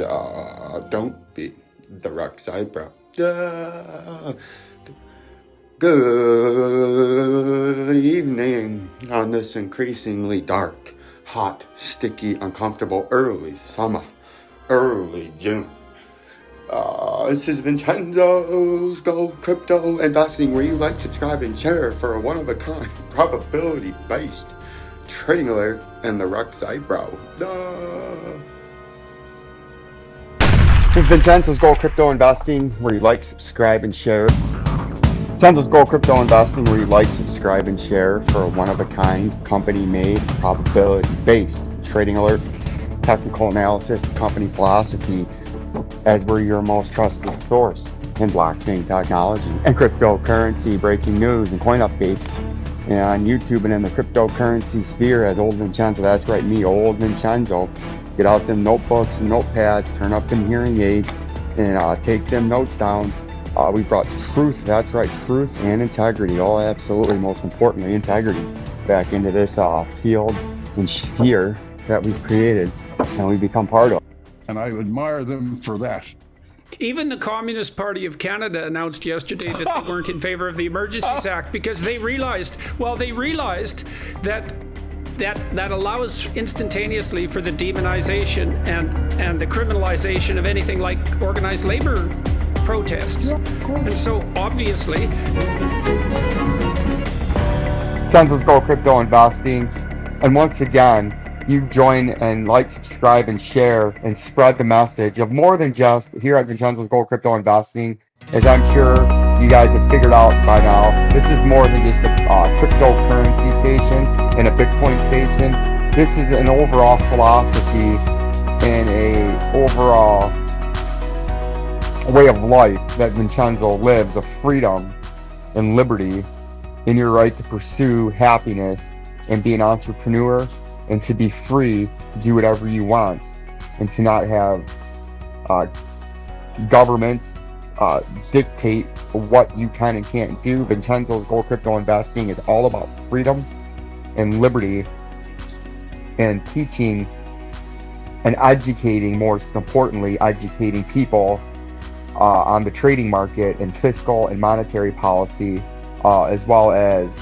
Don't be the Rex eyebrow. Good evening on this increasingly dark, hot, sticky, uncomfortable early summer, early June. This is Vincenzo'S Gold Crypto Investing, where you like, subscribe, and share for a one-of-a-kind, probability-based trading alert and the Rex eyebrow. Vincenzo'S Gold Crypto Investing, where you like, subscribe, and share. Vincenzo'S Gold Crypto Investing, where you like, subscribe, and share for a one-of-a-kind, company-made, probability-based trading alert, technical analysis, company philosophy, as we're your most trusted source in blockchain technology and cryptocurrency breaking news and coin updates. And on YouTube and in the cryptocurrency sphere as Old Vincenzo, that's right, me, Old Vincenzo. Get out them notebooks and notepads, turn up them hearing aids, and take them notes down. We brought truth, that's right, truth and integrity, oh absolutely, most importantly, integrity, back into this field and sphere that we've created and we've become part of. And I admire them for that. Even the Communist Party of Canada announced yesterday that they weren't in favor of the Emergencies Act because they realized, that allows instantaneously for the demonization and the criminalization of anything like organized labor protests. And so obviously, Vincenzo'S Gold Crypto Investing, and once again, you join and like, subscribe, and share and spread the message of more than just here at Vincenzo'S Gold Crypto Investing. As I'm sure you guys have figured out by now, this is more than just a cryptocurrency station and a Bitcoin station. This is an overall philosophy and a overall way of life that Vincenzo lives, of freedom and liberty in your right to pursue happiness and be an entrepreneur, and to be free to do whatever you want, and to not have governments dictate what you can and can't do. Vincenzo'S Gold Crypto Investing is all about freedom and liberty, and teaching and educating, most importantly, educating people on the trading market and fiscal and monetary policy, as well as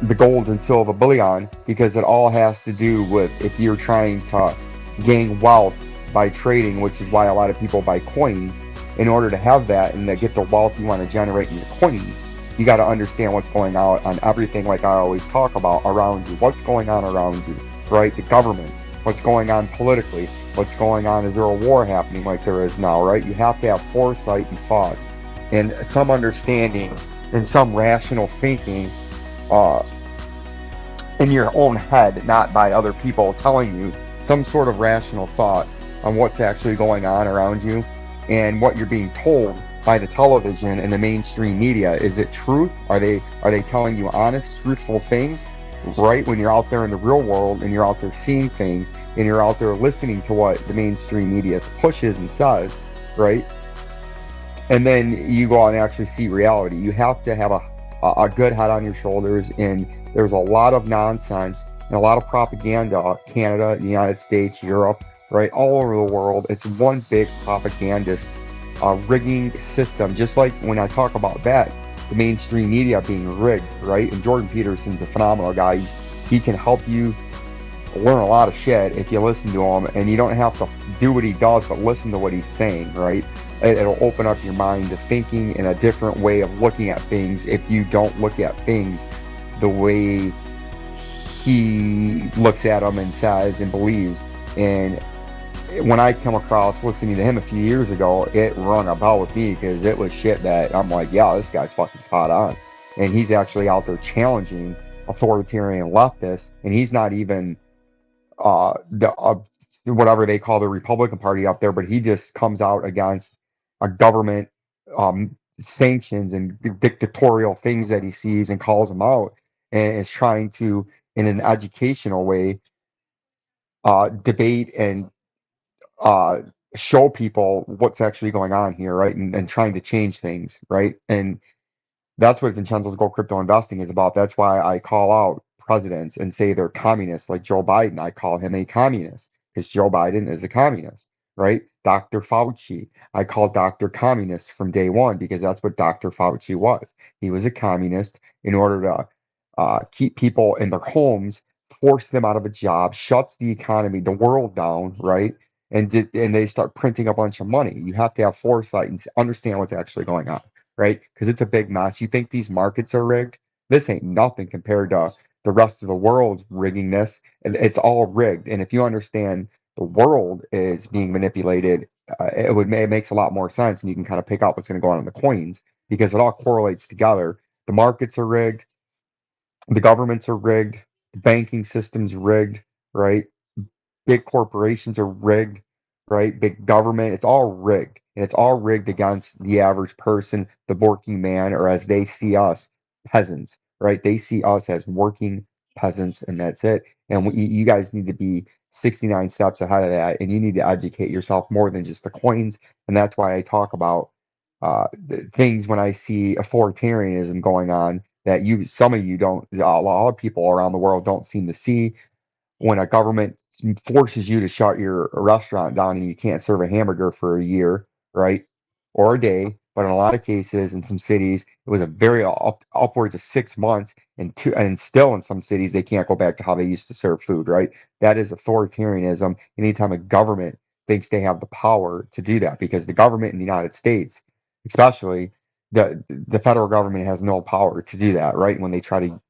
the gold and silver bullion, because it all has to do with if you're trying to gain wealth by trading, which is why a lot of people buy coins. In order to have that and to get the wealth you want to generate in your coins, you got to understand what's going on everything, like I always talk about, around you. What's going on around you, right? The governments, what's going on politically, what's going on. Is there a war happening like there is now, right? You have to have foresight and thought and some understanding and some rational thinking in your own head, not by other people telling you, some sort of rational thought on what's actually going on around you and what you're being told by the television and the mainstream media. Is it truth? Are they telling you honest, truthful things, right? When you're out there in the real world and you're out there seeing things and you're out there listening to what the mainstream media pushes and says, right? And then you go out and actually see reality. You have to have a good head on your shoulders, and there's a lot of nonsense and a lot of propaganda. Canada, the United States, Europe, right, all over the world. It's one big propagandist rigging system. Just like when I talk about that, the mainstream media being rigged, right? And Jordan Peterson's a phenomenal guy. He can help you learn a lot of shit if you listen to him, and you don't have to do what he does, but listen to what he's saying, right? It'll open up your mind to thinking in a different way of looking at things if you don't look at things the way he looks at them and says and believes. And when I come across listening to him a few years ago, it rung a bell with me, because it was shit that I'm like, yeah, this guy's fucking spot on. And he's actually out there challenging authoritarian leftists, and he's not even whatever they call the Republican Party up there, but he just comes out against a government sanctions and dictatorial things that he sees and calls them out, and is trying to, in an educational way, debate and show people what's actually going on here, right? And trying to change things, right? And that's what Vincenzo'S Gold Crypto Investing is about. That's why I call out presidents and say they're communists, like Joe Biden. I call him a communist because Joe Biden is a communist, right? Dr. Fauci, I call Dr. Communist from day one because that's what Dr. Fauci was. He was a communist in order to keep people in their homes, force them out of a job, shuts the economy, the world down, right? And they start printing a bunch of money. You have to have foresight and understand what's actually going on, right? Because it's a big mess. You think these markets are rigged? This ain't nothing compared to the rest of the world's rigging this. And it's all rigged. And if you understand the world is being manipulated, it makes a lot more sense, and you can kind of pick out what's going to go on in the coins because it all correlates together. The markets are rigged, the governments are rigged, the banking system's rigged, right? Big corporations are rigged, right? Big government, it's all rigged. And it's all rigged against the average person, the working man, or as they see us, peasants, right? They see us as working peasants, and that's it. And you guys need to be 69 steps ahead of that, and you need to educate yourself more than just the coins. And that's why I talk about things when I see authoritarianism going on that some of you don't, a lot of people around the world don't seem to see. When a government forces you to shut your restaurant down and you can't serve a hamburger for a year, right? Or a day, but in a lot of cases in some cities, it was a very upwards of 6 months, and still in some cities they can't go back to how they used to serve food, right? That is authoritarianism. Anytime a government thinks they have the power to do that, because the government in the United States, especially the federal government, has no power to do that, right? When they try to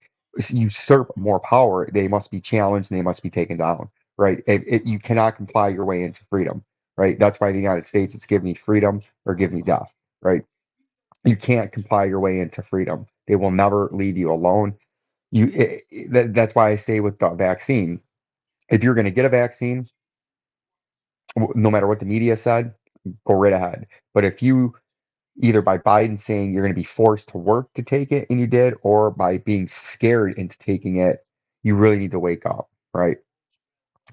usurp more power, they must be challenged and they must be taken down, right? You cannot comply your way into freedom, right? That's why the United States, it's give me freedom or give me death, right? You can't comply your way into freedom. They will never leave you alone. That's why I say with the vaccine, if you're going to get a vaccine, no matter what the media said, go right ahead. But if you either by Biden saying you're going to be forced to work to take it and you did, or by being scared into taking it, you really need to wake up, right?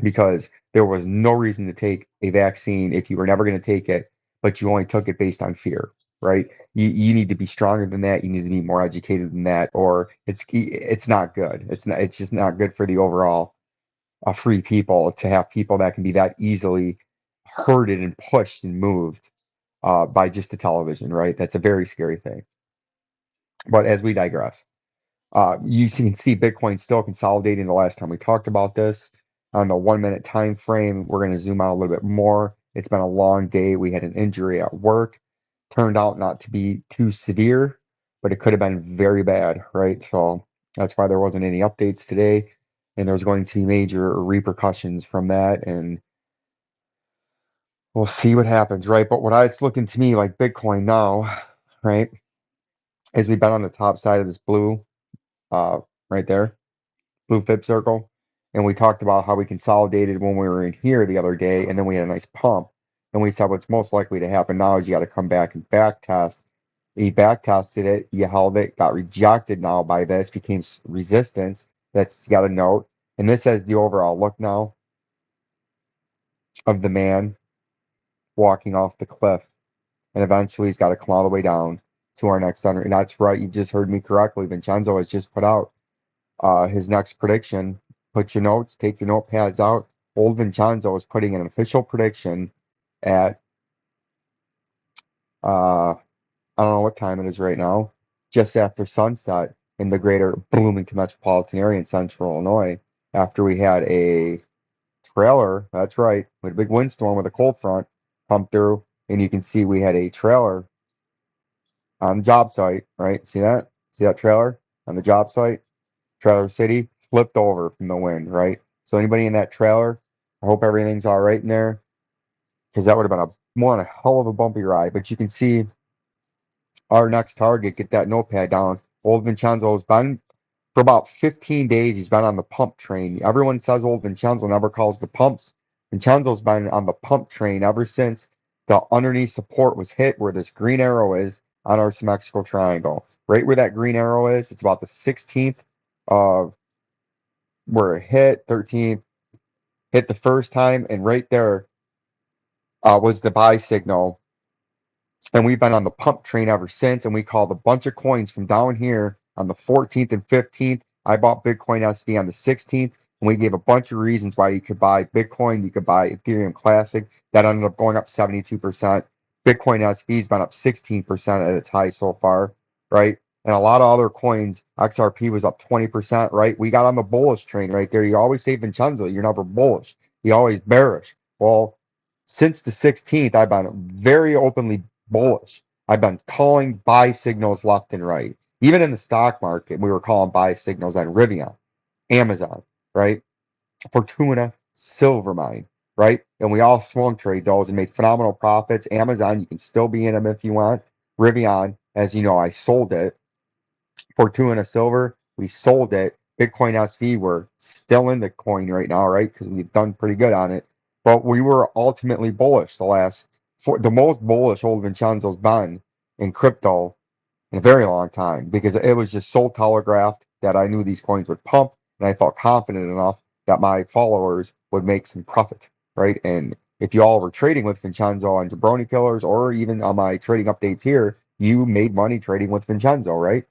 Because there was no reason to take a vaccine if you were never going to take it, but you only took it based on fear, right? You need to be stronger than that. You need to be more educated than that, or it's not good. It's just not good for the overall free people to have people that can be that easily herded and pushed and moved by just the television, right? That's a very scary thing. But as we digress, you can see Bitcoin still consolidating. The last time we talked about this on the 1 minute time frame, we're going to zoom out a little bit more. It's been a long day. We had an injury at work. Turned out not to be too severe, but it could have been very bad, right? So that's why there wasn't any updates today. And there's going to be major repercussions from that. And we'll see what happens, right? But it's looking to me like Bitcoin now, right? As we've been on the top side of this blue, right there, blue fib circle. And we talked about how we consolidated when we were in here the other day, and then we had a nice pump. And we said what's most likely to happen now is you got to come back and back test. You back tested it, you held it, got rejected now by this, became resistance. That's, you got to note. And this has the overall look now of the man walking off the cliff. And eventually he's got to come all the way down to our next under. And that's right, you just heard me correctly. Vincenzo has just put out his next prediction. Put your notes, take your notepads out. Old Vincenzo is putting an official prediction at, I don't know what time it is right now, just after sunset in the greater Bloomington metropolitan area in central Illinois, after we had a trailer, that's right, with a big windstorm with a cold front come through. And you can see we had a trailer on the job site, right? See that? See that trailer on the job site? Trailer City flipped over from the wind, right? So anybody in that trailer, I hope everything's all right in there, because that would have been a hell of a bumpy ride. But you can see our next target, get that notepad down. Old Vincenzo's been for about 15 days. He's been on the pump train. Everyone says old Vincenzo never calls the pumps. Vincenzo's been on the pump train ever since the underneath support was hit, where this green arrow is on our symmetrical triangle. Right where that green arrow is, it's about the 16th of where it hit, 13th, hit the first time, and right there was the buy signal. And we've been on the pump train ever since, and we called a bunch of coins from down here on the 14th and 15th. I bought Bitcoin SV on the 16th, And we gave a bunch of reasons why you could buy Bitcoin, you could buy Ethereum Classic. That ended up going up 72%. Bitcoin SV's been up 16% at its high so far, right? And a lot of other coins, XRP was up 20%, right? We got on the bullish train right there. You always say, Vincenzo, you're never bullish. You always bearish. Well, since the 16th, I've been very openly bullish. I've been calling buy signals left and right. Even in the stock market, we were calling buy signals on Rivian, Amazon, right? Fortuna, Silvermine, right? And we all swung trade those and made phenomenal profits. Amazon, you can still be in them if you want. Rivian, as you know, I sold it. Fortuna Silver, we sold it. Bitcoin SV, we're still in the coin right now, right? Because we've done pretty good on it. But we were ultimately bullish the most bullish old Vincenzo's been in crypto in a very long time because it was just so telegraphed that I knew these coins would pump and I felt confident enough that my followers would make some profit, right? And if you all were trading with Vincenzo on Jabroni Killers or even on my trading updates here, you made money trading with Vincenzo, right?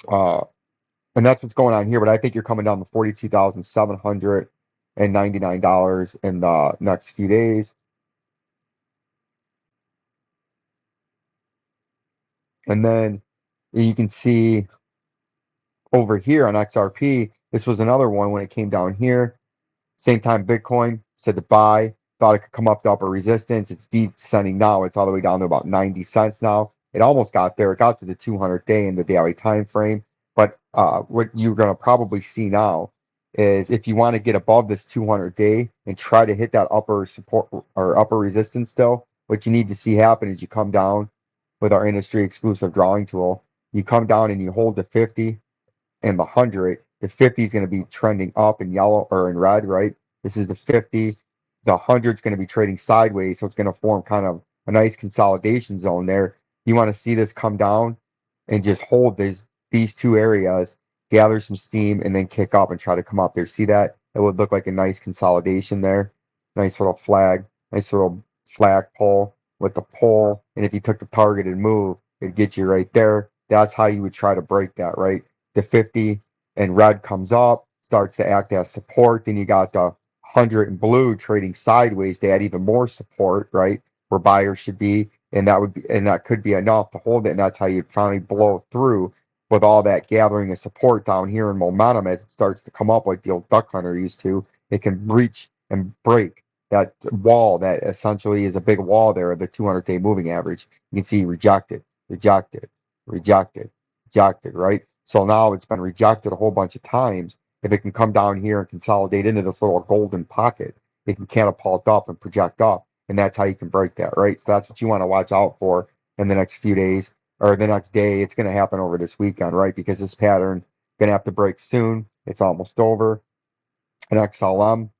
And that's what's going on here. But I think you're coming down to $42,799 in the next few days. And then you can see over here on XRP, this was another one when it came down here. Same time, Bitcoin said to buy, thought it could come up to upper resistance. It's descending now. It's all the way down to about 90 cents now. It almost got there. It got to the 200 day in the daily time frame. But what you're going to probably see now is if you want to get above this 200 day and try to hit that upper support or upper resistance still, what you need to see happen is you come down with our industry exclusive drawing tool. You come down and you hold the 50 and the 100. The 50 is going to be trending up in yellow or in red, right? This is the 50. The 100 is going to be trading sideways, so it's going to form kind of a nice consolidation zone there. You want to see this come down and just hold these two areas, gather some steam, and then kick up and try to come up there. See that? It would look like a nice consolidation there. Nice little flag, nice little flag pull with the pull. And if you took the targeted move, it'd get you right there. That's how you would try to break that, right? The 50 and red comes up, starts to act as support. Then you got the 100 in blue trading sideways to add even more support, right? Where buyers should be. And that could be enough to hold it. And that's how you'd finally blow through with all that gathering of support down here in momentum as it starts to come up like the old duck hunter used to. It can reach and break that wall that essentially is a big wall there of the 200-day moving average. You can see rejected, rejected, rejected, rejected, right? So now it's been rejected a whole bunch of times. If it can come down here and consolidate into this little golden pocket, it can catapult up and project up. And that's how you can break that, right? So that's what you want to watch out for in the next few days or the next day. It's going to happen over this weekend, right? Because this pattern going to have to break soon. It's almost over. And XLM,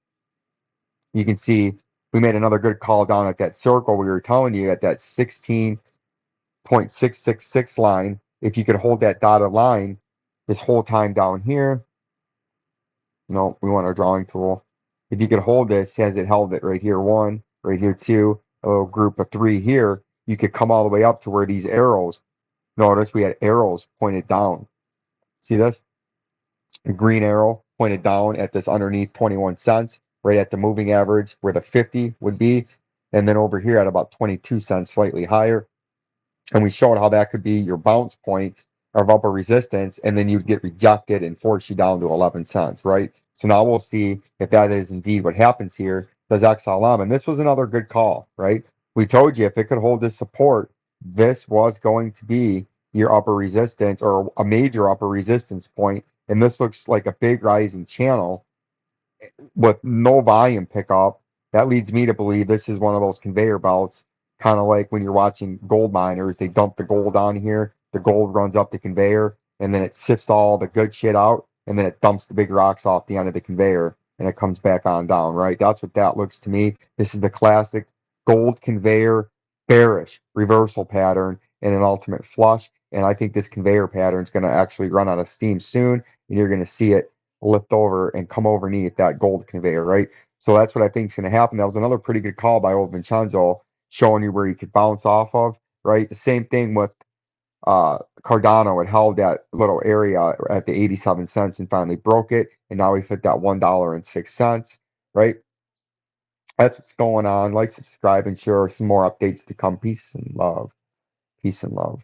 you can see we made another good call down at that circle we were telling you at that 16.666 line. If you could hold that dotted line this whole time down here, no, we want our drawing tool. If you could hold this as it held it right here, one, right here, two, a little group of three here, you could come all the way up to where these arrows, notice we had arrows pointed down. See this? The green arrow pointed down at this underneath 21 cents, right at the moving average where the 50 would be. And then over here at about 22 cents, slightly higher. And we showed how that could be your bounce point of upper resistance, and then you'd get rejected and force you down to 11 cents, right? So now we'll see if that is indeed what happens here. Does XLM, and this was another good call, right? We told you if it could hold this support, this was going to be your upper resistance or a major upper resistance point, and this looks like a big rising channel with no volume pickup. That leads me to believe this is one of those conveyor belts, kind of like when you're watching gold miners, they dump the gold on here, the gold runs up the conveyor, and then it sifts all the good shit out, and then it dumps the big rocks off the end of the conveyor, and it comes back on down, right? That's what that looks to me. This is the classic gold conveyor bearish reversal pattern in an ultimate flush, and I think this conveyor pattern is going to actually run out of steam soon, and you're going to see it lift over and come overneath that gold conveyor, right? So that's what I think is going to happen. That was another pretty good call by old Vincenzo, showing you where you could bounce off of, right? The same thing with Cardano had held that little area at the 87 cents and finally broke it, and now we've hit that $1.06, right? That's what's going on. Like, subscribe, and share some more updates to come. Peace and love. Peace and love.